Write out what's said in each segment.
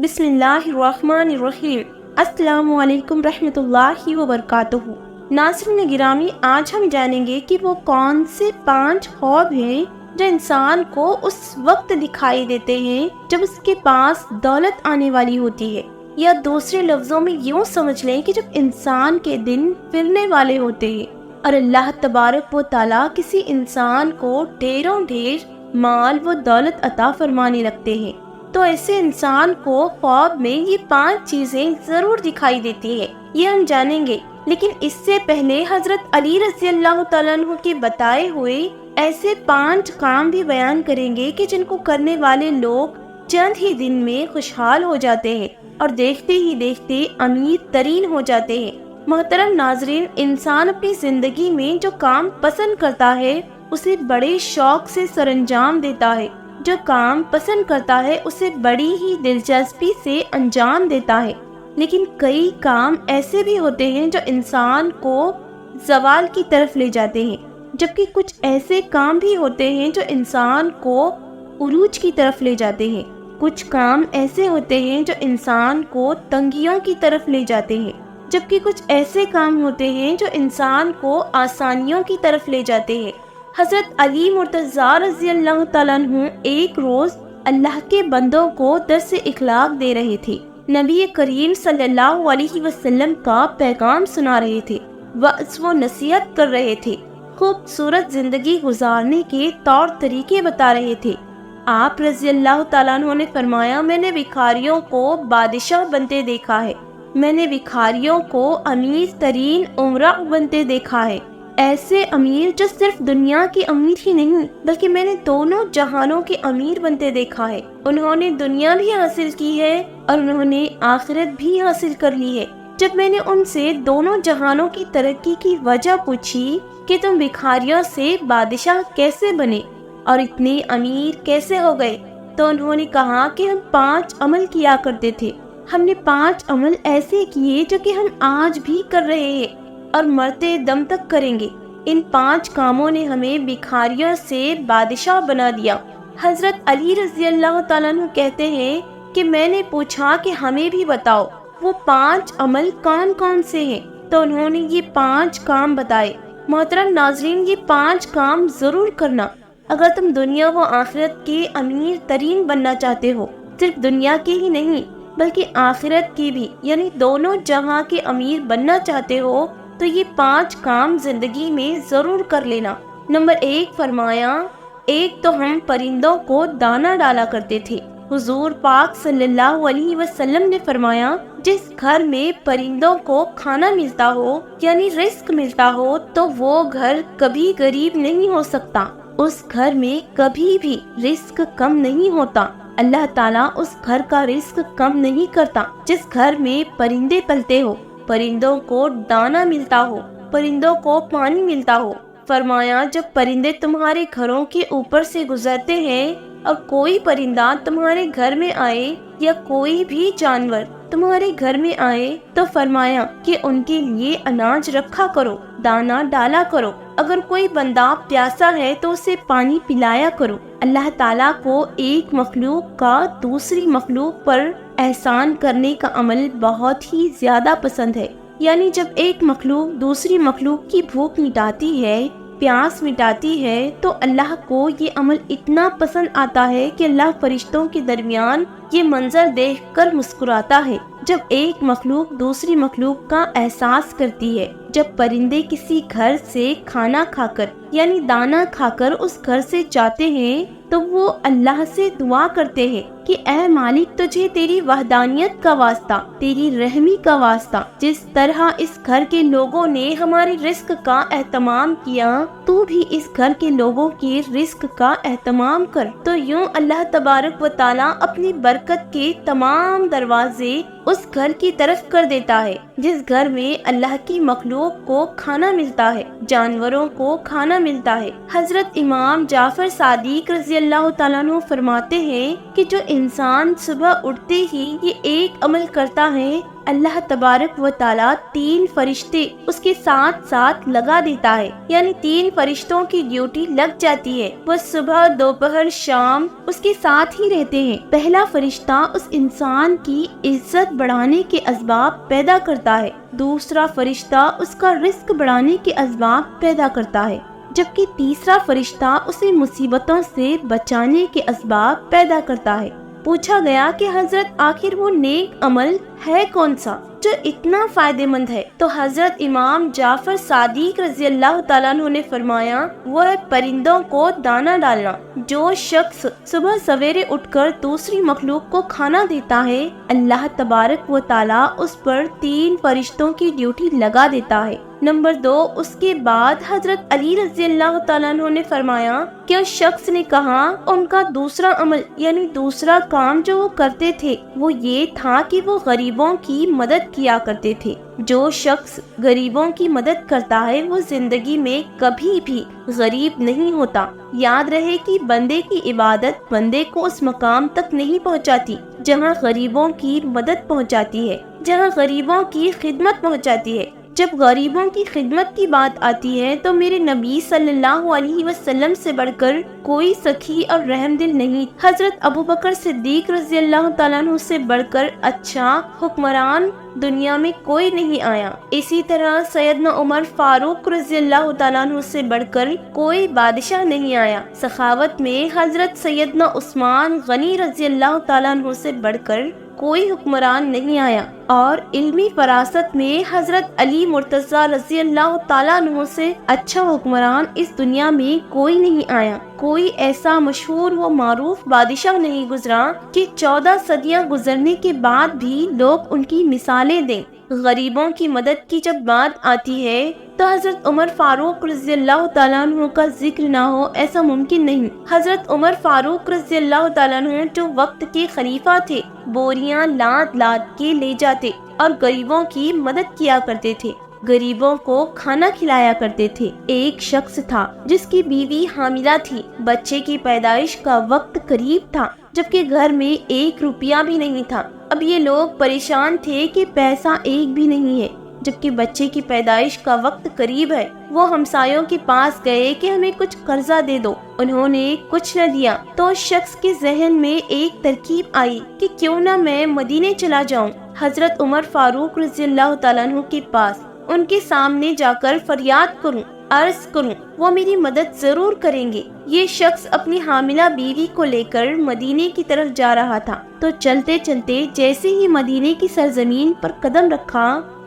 بسم اللہ الرحمن الرحیم۔ السلام علیکم رحمۃ اللہ وبرکاتہ۔ ناظرین گرامی، آج ہم جانیں گے کہ وہ کون سے 5 خواب ہیں جو انسان کو اس وقت دکھائی دیتے ہیں جب اس کے پاس دولت آنے والی ہوتی ہے، یا دوسرے لفظوں میں یوں سمجھ لیں کہ جب انسان کے دن پھرنے والے ہوتے ہیں اور اللہ تبارک و تعالیٰ کسی انسان کو ڈھیروں ڈھیر مال و دولت عطا فرمانے لگتے ہیں، تو ایسے انسان کو خواب میں یہ 5 چیزیں ضرور دکھائی دیتی ہے، یہ ہم جانیں گے۔ لیکن اس سے پہلے حضرت علی رضی اللہ تعالیٰ عنہ کے بتائے ہوئے ایسے 5 کام بھی بیان کریں گے کہ جن کو کرنے والے لوگ چند ہی دن میں خوشحال ہو جاتے ہیں اور دیکھتے ہی دیکھتے امیر ترین ہو جاتے ہیں۔ محترم ناظرین، انسان اپنی زندگی میں جو کام پسند کرتا ہے اسے بڑے شوق سے سر انجام دیتا ہے، جو کام پسند کرتا ہے اسے بڑی ہی دلچسپی سے انجام دیتا ہے۔ لیکن کئی کام ایسے بھی ہوتے ہیں جو انسان کو زوال کی طرف لے جاتے ہیں، جبکہ کچھ ایسے کام بھی ہوتے ہیں جو انسان کو عروج کی طرف لے جاتے ہیں۔ کچھ کام ایسے ہوتے ہیں جو انسان کو تنگیوں کی طرف لے جاتے ہیں، جبکہ کچھ ایسے کام ہوتے ہیں جو انسان کو آسانیوں کی طرف لے جاتے ہیں۔ حضرت علی مرتضیٰ رضی اللہ تعالیٰ عنہ ایک روز اللہ کے بندوں کو درس اخلاق دے رہے تھے، نبی کریم صلی اللہ علیہ وسلم کا پیغام سنا رہے تھے، وعظ و نصیحت کر رہے تھے، خوبصورت زندگی گزارنے کے طور طریقے بتا رہے تھے۔ آپ رضی اللہ تعالیٰ عنہ نے فرمایا، میں نے بھکاریوں کو بادشاہ بنتے دیکھا ہے، میں نے بھکاریوں کو امیر ترین امراء بنتے دیکھا ہے، ایسے امیر جو صرف دنیا کے امیر ہی نہیں بلکہ میں نے دونوں جہانوں کے امیر بنتے دیکھا ہے۔ انہوں نے دنیا بھی حاصل کی ہے اور انہوں نے آخرت بھی حاصل کر لی ہے۔ جب میں نے ان سے دونوں جہانوں کی ترقی کی وجہ پوچھی کہ تم بھکاریوں سے بادشاہ کیسے بنے اور اتنے امیر کیسے ہو گئے، تو انہوں نے کہا کہ ہم 5 عمل کیا کرتے تھے، ہم نے 5 عمل ایسے کیے جو کہ ہم آج بھی کر رہے ہیں اور مرتے دم تک کریں گے۔ ان 5 کاموں نے ہمیں بھکاریوں سے بادشاہ بنا دیا۔ حضرت علی رضی اللہ تعالیٰ عنہ کہتے ہیں کہ میں نے پوچھا کہ ہمیں بھی بتاؤ وہ 5 عمل کون کون سے ہیں، تو انہوں نے یہ 5 کام بتائے۔ محترم ناظرین، یہ 5 کام ضرور کرنا اگر تم دنیا و آخرت کے امیر ترین بننا چاہتے ہو، صرف دنیا کے ہی نہیں بلکہ آخرت کی بھی، یعنی دونوں جہاں کے امیر بننا چاہتے ہو تو یہ 5 کام زندگی میں ضرور کر لینا۔ نمبر 1 فرمایا، ایک تو ہم پرندوں کو دانہ ڈالا کرتے تھے۔ حضور پاک صلی اللہ علیہ وسلم نے فرمایا، جس گھر میں پرندوں کو کھانا ملتا ہو یعنی رزق ملتا ہو تو وہ گھر کبھی غریب نہیں ہو سکتا، اس گھر میں کبھی بھی رزق کم نہیں ہوتا۔ اللہ تعالیٰ اس گھر کا رزق کم نہیں کرتا جس گھر میں پرندے پلتے ہو، پرندوں کو دانہ ملتا ہو، پرندوں کو پانی ملتا ہو۔ فرمایا، جب پرندے تمہارے گھروں کے اوپر سے گزرتے ہیں اور کوئی پرندہ تمہارے گھر میں آئے یا کوئی بھی جانور تمہارے گھر میں آئے تو فرمایا کہ ان کے لیے اناج رکھا کرو، دانہ ڈالا کرو، اگر کوئی بندہ پیاسا ہے تو اسے پانی پلایا کرو۔ اللہ تعالیٰ کو ایک مخلوق کا دوسری مخلوق پر احسان کرنے کا عمل بہت ہی زیادہ پسند ہے، یعنی جب ایک مخلوق دوسری مخلوق کی بھوک مٹاتی ہے، پیاس مٹاتی ہے، تو اللہ کو یہ عمل اتنا پسند آتا ہے کہ اللہ فرشتوں کے درمیان یہ منظر دیکھ کر مسکراتا ہے جب ایک مخلوق دوسری مخلوق کا احساس کرتی ہے۔ جب پرندے کسی گھر سے کھانا کھا کر یعنی دانہ کھا کر اس گھر سے جاتے ہیں تو وہ اللہ سے دعا کرتے ہیں کہ اے مالک، تجھے تیری وحدانیت کا واسطہ، تیری رحمی کا واسطہ، جس طرح اس گھر کے لوگوں نے ہمارے رزق کا اہتمام کیا، تو بھی اس گھر کے لوگوں کے رزق کا اہتمام کر۔ تو یوں اللہ تبارک و تعالیٰ اپنی برکت کے تمام دروازے اس گھر کی طرف کر دیتا ہے جس گھر میں اللہ کی مخلوق کو کھانا ملتا ہے، جانوروں کو کھانا ملتا ہے۔ حضرت امام جعفر صادق رضی اللہ تعالیٰ عنہ فرماتے ہیں کہ جو انسان صبح اٹھتے ہی یہ ایک عمل کرتا ہے، اللہ تبارک و تعالیٰ 3 فرشتے اس کے ساتھ ساتھ لگا دیتا ہے، یعنی 3 فرشتوں کی ڈیوٹی لگ جاتی ہے، وہ صبح دوپہر شام اس کے ساتھ ہی رہتے ہیں۔ پہلا فرشتہ اس انسان کی عزت بڑھانے کے اسباب پیدا کرتا ہے، دوسرا فرشتہ اس کا رزق بڑھانے کے اسباب پیدا کرتا ہے، جبکہ تیسرا فرشتہ اسے مصیبتوں سے بچانے کے اسباب پیدا کرتا ہے۔ پوچھا گیا کہ حضرت آخر وہ نیک عمل ہے کون سا جو اتنا فائدہ مند ہے؟ تو حضرت امام جعفر صادق رضی اللہ تعالیٰ عنہ نے فرمایا، وہ ہے پرندوں کو دانہ ڈالنا۔ جو شخص صبح سویرے اٹھ کر دوسری مخلوق کو کھانا دیتا ہے، اللہ تبارک و تعالیٰ اس پر 3 فرشتوں کی ڈیوٹی لگا دیتا ہے۔ نمبر 2، اس کے بعد حضرت علی رضی اللہ تعالیٰ عنہ نے فرمایا کہ اس شخص نے کہا، ان کا دوسرا عمل یعنی دوسرا کام جو وہ کرتے تھے وہ یہ تھا کہ وہ غریبوں کی مدد کیا کرتے تھے۔ جو شخص غریبوں کی مدد کرتا ہے وہ زندگی میں کبھی بھی غریب نہیں ہوتا۔ یاد رہے کہ بندے کی عبادت بندے کو اس مقام تک نہیں پہنچاتی جہاں غریبوں کی مدد پہنچاتی ہے، جہاں غریبوں کی خدمت پہنچاتی ہے۔ جب غریبوں کی خدمت کی بات آتی ہے تو میرے نبی صلی اللہ علیہ وسلم سے بڑھ کر کوئی سخی اور رحم دل نہیں، حضرت ابوبکر صدیق رضی اللہ تعالیٰ عنہ سے بڑھ کر اچھا حکمران دنیا میں کوئی نہیں آیا۔ اسی طرح سیدنا عمر فاروق رضی اللہ تعالیٰ عنہ سے بڑھ کر کوئی بادشاہ نہیں آیا۔ سخاوت میں حضرت سیدنا عثمان غنی رضی اللہ تعالیٰ عنہ سے بڑھ کر کوئی حکمران نہیں آیا، اور علمی فراست میں حضرت علی مرتضیٰ رضی اللہ تعالیٰ عنہ سے اچھا حکمران اس دنیا میں کوئی نہیں آیا۔ کوئی ایسا مشہور و معروف بادشاہ نہیں گزرا کہ 14 صدیاں گزرنے کے بعد بھی لوگ ان کی مثالیں دیں۔ غریبوں کی مدد کی جب بات آتی ہے تو حضرت عمر فاروق رضی اللہ تعالیٰ عنہ کا ذکر نہ ہو ایسا ممکن نہیں۔ حضرت عمر فاروق رضی اللہ تعالیٰ عنہ جو وقت کے خلیفہ تھے، بوریاں لاد لاد کے لے جاتے اور غریبوں کی مدد کیا کرتے تھے، غریبوں کو کھانا کھلایا کرتے تھے۔ ایک شخص تھا جس کی بیوی حاملہ تھی، بچے کی پیدائش کا وقت قریب تھا، جبکہ گھر میں 1 روپیہ بھی نہیں تھا۔ اب یہ لوگ پریشان تھے کہ پیسہ ایک بھی نہیں ہے، جبکہ بچے کی پیدائش کا وقت قریب ہے۔ وہ ہمسایوں کے پاس گئے کہ ہمیں کچھ قرضہ دے دو، انہوں نے کچھ نہ دیا۔ تو اس شخص کے ذہن میں ایک ترکیب آئی کہ کیوں نہ میں مدینے چلا جاؤں، حضرت عمر فاروق رضی اللہ تعالیٰ عنہ کے پاس، ان کے سامنے جا کر فریاد کروں، عرض کروں، وہ میری مدد ضرور کریں گے۔ یہ شخص اپنی حاملہ بیوی کو لے کر مدینے کی طرف جا رہا تھا، تو چلتے چلتے جیسے ہی مدینے کی سرزمین پر قدم رکھا،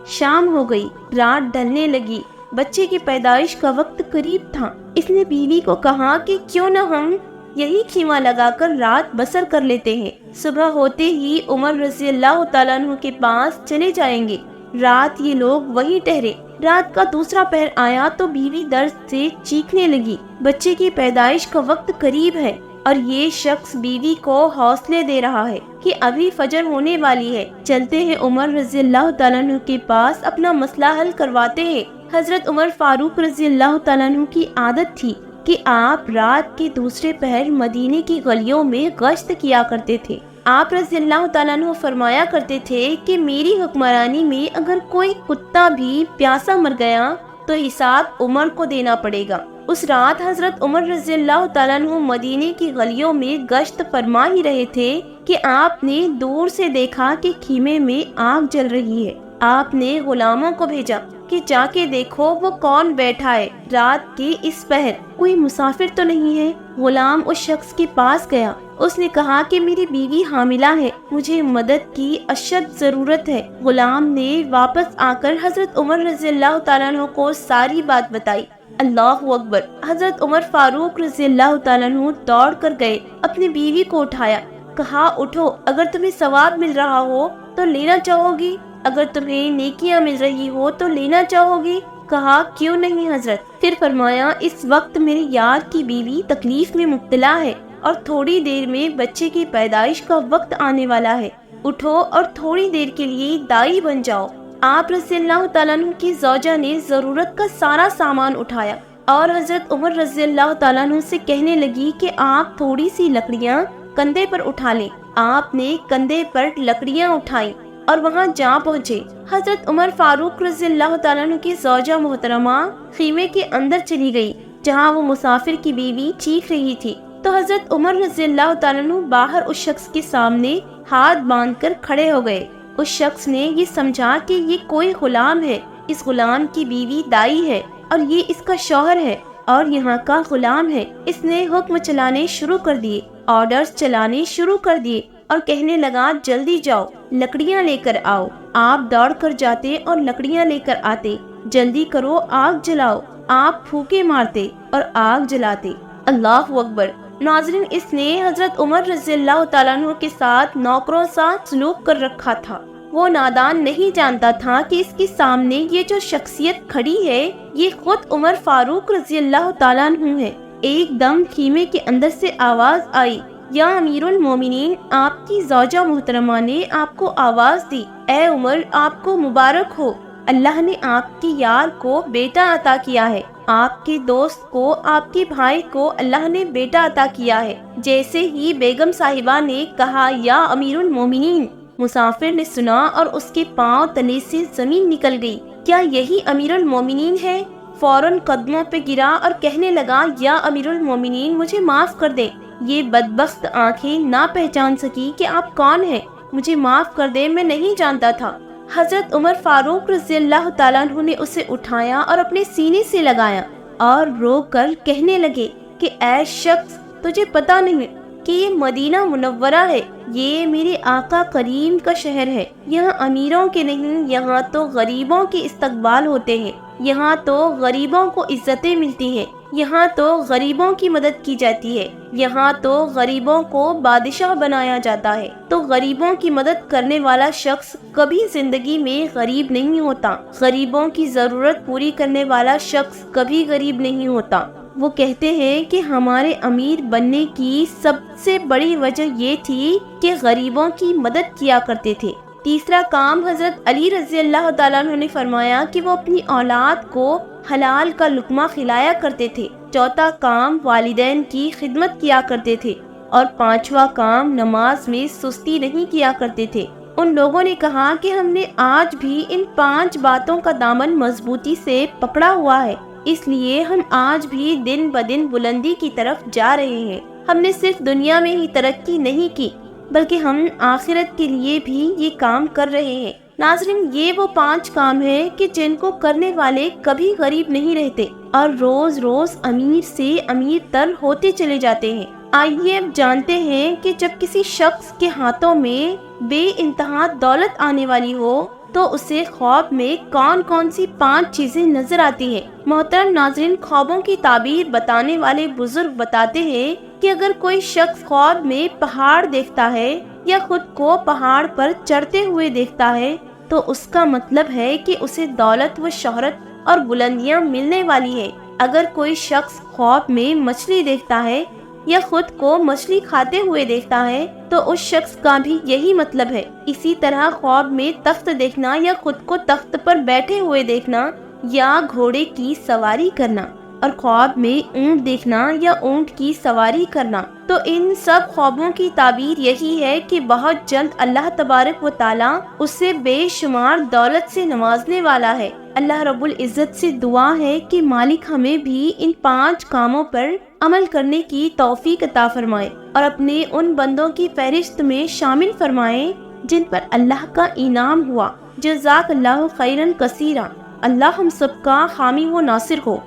شام ہو گئی، رات ڈھلنے لگی، بچے کی پیدائش کا وقت قریب تھا۔ اس نے بیوی کو کہا کہ کیوں نہ ہم یہی خیمہ لگا کر رات بسر کر لیتے ہیں، صبح ہوتے ہی عمر رضی اللہ تعالیٰ عنہ کے پاس چلے جائیں گے۔ رات یہ لوگ وہیں ٹھہرے۔ رات کا دوسرا پہر آیا تو بیوی درد سے چیخنے لگی، بچے کی پیدائش کا وقت قریب ہے، اور یہ شخص بیوی کو حوصلے دے رہا ہے کہ ابھی فجر ہونے والی ہے۔ چلتے ہیں عمر رضی اللہ تعالیٰ عنہ کے پاس، اپنا مسئلہ حل کرواتے ہیں۔ حضرت عمر فاروق رضی اللہ تعالیٰ عنہ کی عادت تھی کہ آپ رات کے دوسرے پہر مدینے کی گلیوں میں گشت کیا کرتے تھے۔ آپ رضی اللہ تعالیٰ عنہ فرمایا کرتے تھے کہ میری حکمرانی میں اگر کوئی کتا بھی پیاسا مر گیا تو حساب عمر کو دینا پڑے گا۔ اس رات حضرت عمر رضی اللہ تعالیٰ عنہ مدینے کی گلیوں میں گشت فرما ہی رہے تھے کہ آپ نے دور سے دیکھا کہ خیمے میں آگ جل رہی ہے۔ آپ نے غلاموں کو بھیجا کہ جا کے دیکھو وہ کون بیٹھا ہے رات کے اس پہر، کوئی مسافر تو نہیں ہے۔ غلام اس شخص کے پاس گیا، اس نے کہا کہ میری بیوی حاملہ ہے، مجھے مدد کی اشد ضرورت ہے۔ غلام نے واپس آ کر حضرت عمر رضی اللہ تعالیٰ عنہ کو ساری بات بتائی۔ اللہ اکبر! حضرت عمر فاروق رضی اللہ تعالیٰ عنہ دوڑ کر گئے، اپنی بیوی کو اٹھایا، کہا اٹھو، اگر تمہیں ثواب مل رہا ہو تو لینا چاہو گی، اگر تمہیں نیکیاں مل رہی ہو تو لینا چاہو گی؟ کہا کیوں نہیں حضرت۔ پھر فرمایا اس وقت میرے یار کی بیوی تکلیف میں مبتلا ہے اور تھوڑی دیر میں بچے کی پیدائش کا وقت آنے والا ہے، اٹھو اور تھوڑی دیر کے لیے دائی بن جاؤ۔ آپ رضی اللہ تعالیٰ عنہ کی زوجہ نے ضرورت کا سارا سامان اٹھایا اور حضرت عمر رضی اللہ تعالیٰ عنہ سے کہنے لگی کہ آپ تھوڑی سی لکڑیاں کندھے پر اٹھا لیں آپ نے کندھے پر لکڑیاں اٹھائیں اور وہاں جا پہنچے۔ حضرت عمر فاروق رضی اللہ تعالیٰ عنہ کی زوجہ محترمہ خیمے کے اندر چلی گئی جہاں وہ مسافر کی بیوی چیخ رہی تھی، تو حضرت عمر رضی اللہ تعالیٰ عنہ باہر اس شخص کے سامنے ہاتھ باندھ کر کھڑے ہو گئے۔ اس شخص نے یہ سمجھا کہ یہ کوئی غلام ہے، اس غلام کی بیوی دائی ہے اور یہ اس کا شوہر ہے اور یہاں کا غلام ہے۔ اس نے حکم چلانے شروع کر دیے، آرڈرز چلانے شروع کر دیے اور کہنے لگا جلدی جاؤ، لکڑیاں لے کر آؤ۔ آپ دوڑ کر جاتے اور لکڑیاں لے کر آتے، جلدی کرو، آگ جلاؤ۔ آپ پھونکے مارتے اور آگ جلاتے۔ اللہ اکبر۔ ناظرین، اس نے حضرت عمر رضی اللہ تعالیٰ عنہ کے ساتھ نوکروں سا سلوک کر رکھا تھا۔ وہ نادان نہیں جانتا تھا کہ اس کے سامنے یہ جو شخصیت کھڑی ہے یہ خود عمر فاروق رضی اللہ تعالیٰ عنہ ہے۔ ایک دم خیمے کے اندر سے آواز آئی، یا امیر المومنین، آپ کی زوجہ محترمہ نے آپ کو آواز دی، اے عمر، آپ کو مبارک ہو، اللہ نے آپ کے یار کو بیٹا عطا کیا ہے، آپ کے دوست کو، آپ کے بھائی کو اللہ نے بیٹا عطا کیا ہے۔ جیسے ہی بیگم صاحبہ نے کہا یا امیر المومنین، مسافر نے سنا اور اس کے پاؤں تلے سے زمین نکل گئی۔ کیا یہی امیر المومنین ہے؟ فوراً قدموں پہ گرا اور کہنے لگا، یا امیر المومنین، مجھے معاف کر دے۔ یہ بدبخت آنکھیں نہ پہچان سکی کہ آپ کون ہیں، مجھے معاف کر دے، میں نہیں جانتا تھا۔ حضرت عمر فاروق رضی اللہ تعالیٰ عنہ نے اسے اٹھایا اور اپنے سینے سے لگایا اور رو کر کہنے لگے کہ اے شخص، تجھے پتہ نہیں کہ یہ مدینہ منورہ ہے، یہ میرے آقا کریم کا شہر ہے۔ یہاں امیروں کے نہیں، یہاں تو غریبوں کے استقبال ہوتے ہیں، یہاں تو غریبوں کو عزتیں ملتی ہیں، یہاں تو غریبوں کی مدد کی جاتی ہے، یہاں تو غریبوں کو بادشاہ بنایا جاتا ہے۔ تو غریبوں کی مدد کرنے والا شخص کبھی زندگی میں غریب نہیں ہوتا، غریبوں کی ضرورت پوری کرنے والا شخص کبھی غریب نہیں ہوتا۔ وہ کہتے ہیں کہ ہمارے امیر بننے کی سب سے بڑی وجہ یہ تھی کہ غریبوں کی مدد کیا کرتے تھے۔ تیسرا کام حضرت علی رضی اللہ تعالیٰ عنہ نے فرمایا کہ وہ اپنی اولاد کو حلال کا لقمہ کھلایا کرتے تھے۔ چوتھا کام والدین کی خدمت کیا کرتے تھے، اور پانچواں کام نماز میں سستی نہیں کیا کرتے تھے۔ ان لوگوں نے کہا کہ ہم نے آج بھی ان 5 باتوں کا دامن مضبوطی سے پکڑا ہوا ہے، اس لیے ہم آج بھی دن بدن بلندی کی طرف جا رہے ہیں۔ ہم نے صرف دنیا میں ہی ترقی نہیں کی بلکہ ہم آخرت کے لیے بھی یہ کام کر رہے ہیں۔ ناظرین، یہ وہ 5 کام ہیں کہ جن کو کرنے والے کبھی غریب نہیں رہتے اور روز روز امیر سے امیر تر ہوتے چلے جاتے ہیں۔ آئیے اب جانتے ہیں کہ جب کسی شخص کے ہاتھوں میں بے انتہا دولت آنے والی ہو تو اسے خواب میں کون کون سی 5 چیزیں نظر آتی ہیں۔ محترم ناظرین، خوابوں کی تعبیر بتانے والے بزرگ بتاتے ہیں کہ اگر کوئی شخص خواب میں پہاڑ دیکھتا ہے یا خود کو پہاڑ پر چڑھتے ہوئے دیکھتا ہے تو اس کا مطلب ہے کہ اسے دولت و شہرت اور بلندیاں ملنے والی ہے۔ اگر کوئی شخص خواب میں مچھلی دیکھتا ہے یا خود کو مچھلی کھاتے ہوئے دیکھتا ہے تو اس شخص کا بھی یہی مطلب ہے۔ اسی طرح خواب میں تخت دیکھنا یا خود کو تخت پر بیٹھے ہوئے دیکھنا یا گھوڑے کی سواری کرنا، اور خواب میں اونٹ دیکھنا یا اونٹ کی سواری کرنا، تو ان سب خوابوں کی تعبیر یہی ہے کہ بہت جلد اللہ تبارک و تعالیٰ اسے بے شمار دولت سے نوازنے والا ہے۔ اللہ رب العزت سے دعا ہے کہ مالک ہمیں بھی ان 5 کاموں پر عمل کرنے کی توفیق عطا فرمائے اور اپنے ان بندوں کی فہرست میں شامل فرمائے جن پر اللہ کا انعام ہوا۔ جزاک اللہ خیرا کثیرا۔ اللہ ہم سب کا حامی و ناصر ہو۔